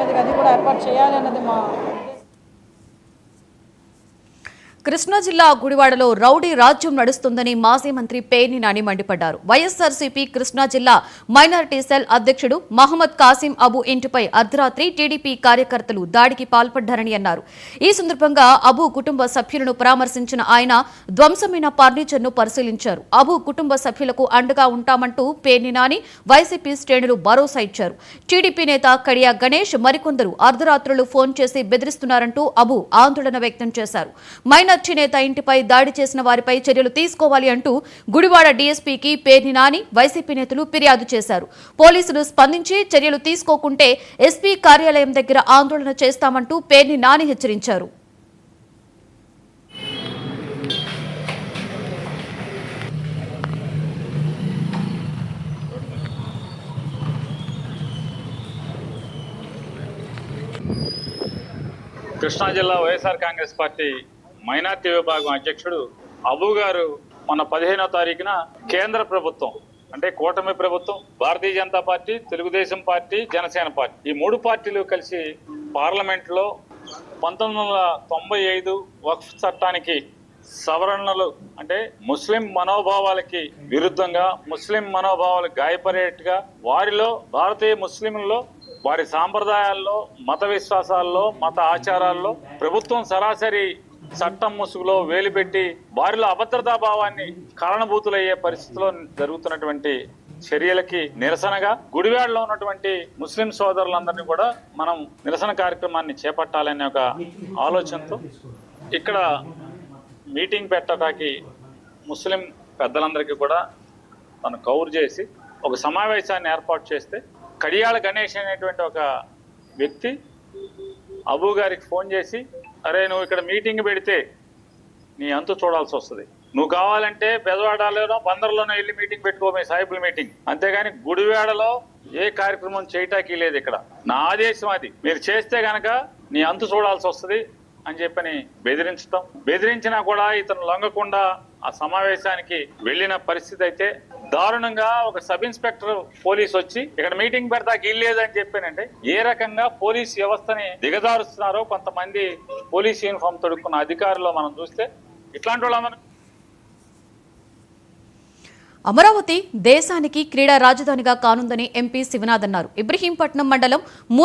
మీదకి అది కూడా ఏర్పాటు చేయాలి అన్నది మా కృష్ణా జిల్లా గుడివాడలో రౌడీ రాజ్యం నడుస్తుందని మాజీ మంత్రి పేర్ని నాని మండిపడ్డారు. వైఎస్ఆర్సీపీ కృష్ణా జిల్లా మైనారిటీ సెల్ అధ్యక్షుడు మహమ్మద్ కాసిం అబు ఇంటిపై అర్ధరాత్రి టీడీపీ కార్యకర్తలు దాడికి పాల్పడ్డారని అన్నారు. ఈ సందర్భంగా అబు కుటుంబ సభ్యులను పరామర్శించిన ఆయన ధ్వంసమైన ఫర్నిచర్ను పరిశీలించారు. అబు కుటుంబ సభ్యులకు అండగా ఉంటామంటూ పేర్ని నాని వైసీపీ శ్రేణులు భరోసా ఇచ్చారు. టీడీపీ నేత కడియా గణేష్ మరికొందరు అర్ధరాత్రులు ఫోన్ చేసి బెదిరిస్తున్నారంటూ అబు ఆందోళన వ్యక్తం చేశారు. మైనారిటీ నేత ఇంటిపై దాడి చేసిన వారిపై చర్యలు తీసుకోవాలి అంటూ గుడివాడ డీఎస్పీకి పేర్ని నాని వైసీపీ నేతలు ఫిర్యాదు చేశారు. పోలీసులు స్పందించి చర్యలు తీసుకోకుంటే ఎస్పీ కార్యాలయం దగ్గర ఆందోళన చేస్తామంటూ పేర్ని నాని హెచ్చరించారు. కృష్ణా జిల్లా వైఎస్ఆర్ కాంగ్రెస్ పార్టీ మైనార్టీ విభాగం అధ్యక్షుడు అబు గారు మొన్న 15వ తారీఖున కేంద్ర ప్రభుత్వం అంటే కూటమి ప్రభుత్వం, Bharatiya Janata party, Telugu Desam party, Janasena party ఈ 3 పార్టీలు కలిసి పార్లమెంట్లో 1995 వక్ఫ్ చట్టానికి సవరణలు అంటే ముస్లిం మనోభావాలకి విరుద్ధంగా, ముస్లిం మనోభావాలు గాయపడేట్టుగా వారిలో భారతీయ ముస్లింలలో వారి సాంప్రదాయాల్లో, మత విశ్వాసాల్లో, మత ఆచారాల్లో ప్రభుత్వం సరాసరి చట్టం ముసుగులో వేలుపెట్టి వారిలో అభద్రతా భావాన్ని కారణభూతులయ్యే పరిస్థితిలో జరుగుతున్నటువంటి చర్యలకి నిరసనగా గుడివాడలో ఉన్నటువంటి ముస్లిం సోదరులందరినీ కూడా మనం నిరసన కార్యక్రమాన్ని చేపట్టాలనే ఒక ఆలోచనతో ఇక్కడ మీటింగ్ పెట్టడానికి ముస్లిం పెద్దలందరికీ కూడా తను కౌరు చేసి ఒక సమావేశాన్ని ఏర్పాటు చేస్తే కడియాల గణేష్ అనేటువంటి ఒక వ్యక్తి అబు గారికి ఫోన్ చేసి, అరే నువ్వు ఇక్కడ మీటింగ్ పెడితే నీ అంతు చూడాల్సి వస్తుంది, నువ్వు కావాలంటే పెదవాడలోనో బందర్లోనో వెళ్ళి మీటింగ్ పెట్టుకో, మీ సాయిబుల్ మీటింగ్, అంతేగాని గుడివాడలో ఏ కార్యక్రమం చేయటానికి లేదు, ఇక్కడ నా ఆదేశం అది, మీరు చేస్తే గనక నీ అంతు చూడాల్సి వస్తుంది అని చెప్పని బెదిరించినా కూడా ఇతను లొంగకుండా ఆ సమావేశానికి వెళ్ళిన పరిస్థితి అయితే దారుణంగా ఒక సబ్ ఇన్స్పెక్టర్ పోలీస్ వచ్చి ఇక్కడ మీటింగ్ పెడతాకి ఇల్లేదని చెప్పానంటే ఏ రకంగా పోలీస్ వ్యవస్థని దిగజారుస్తున్నారో కొంతమంది పోలీస్ యూనిఫామ్ తొడుక్కున్న అధికారులు మనం చూస్తే ఇట్లాంటి వాళ్ళందరూ. అమరావతి దేశానికి క్రీడా రాజధానిగా కానుందని ఎంపీ శివనాథ్ అన్నారు. ఇబ్రహీంపట్నం మండలం